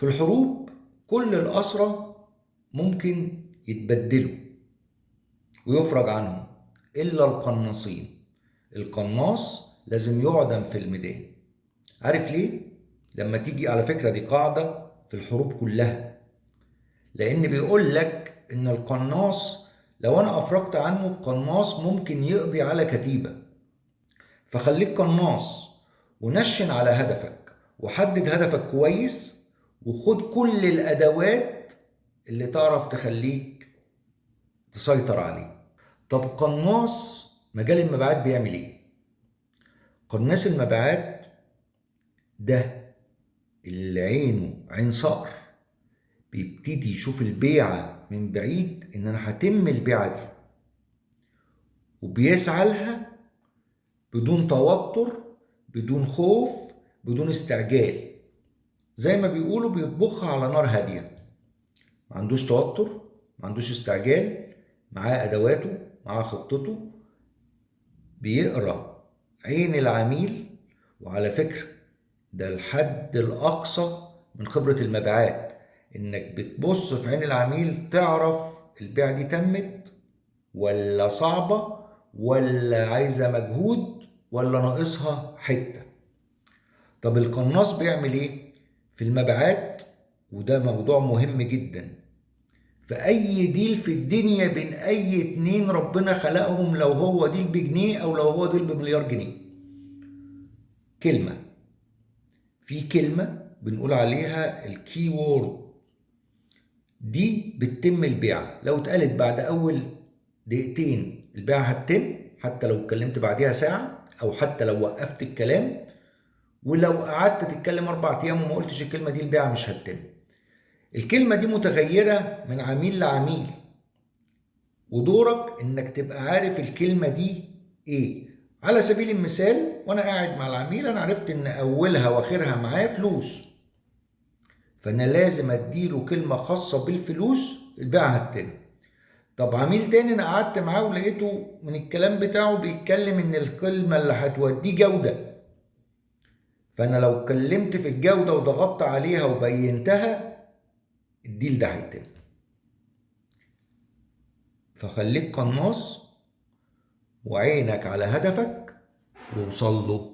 في الحروب كل الأسرى ممكن يتبدلوا ويفرج عنهم إلا القناصين. القناص لازم يعدم في الميدان. عارف ليه؟ لما تيجي، على فكرة دي قاعدة في الحروب كلها، لأن بيقول لك إن القناص لو أنا أفرجت عنه، القناص ممكن يقضي على كتيبة. فخليك قناص ونشن على هدفك وحدد هدفك كويس وخد كل الأدوات اللي تعرف تخليك تسيطر عليه. طب قناص مجال المبيعات بيعمل ايه؟ قناص المبيعات ده اللي عينه عين صقر، بيبتدي يشوف البيعة من بعيد ان انا هتم البيعة دي، وبيسعى لها بدون توتر، بدون خوف، بدون استعجال. زي ما بيقولوا بيطبخها على نار هادية، ما عندوش توتر، ما عندوش استعجال، معاه ادواته، معاه خطته، بيقرا عين العميل. وعلى فكرة ده الحد الأقصى من خبرة المبيعات، إنك بتبص في عين العميل تعرف البيعة دي تمت ولا صعبة ولا عايزة مجهود ولا ناقصها حتة. طب القناص بيعمل إيه في المبيعات؟ وده موضوع مهم جدا في أي ديل في الدنيا بين أي اتنين ربنا خلقهم، لو هو ديل بجنيه أو لو هو ديل بمليار جنيه. في كلمة بنقول عليها الكي وورد، دي بتتم البيعة. لو اتقالت بعد أول دقيقتين البيعة هتتم، حتى لو اتكلمت بعديها ساعة أو حتى لو وقفت الكلام. ولو قعدت تتكلم 4 أيام وما قلتش الكلمة دي، البيعة مش هتتم. الكلمة دي متغيرة من عميل لعميل، ودورك انك تبقى عارف الكلمة دي ايه. على سبيل المثال، وانا قاعد مع العميل انا عرفت ان اولها واخرها معاه فلوس، فانا لازم اديله كلمة خاصة بالفلوس، البيعة هتتم. طب عميل تاني انا قعدت معاه ولقيته من الكلام بتاعه بيتكلم ان الكلمة اللي هتوديه جودة، فانا لو اتكلمت في الجودة وضغطت عليها وبينتها، الديل ده هيتم. فخليك قناص وعينك على هدفك ووصل له.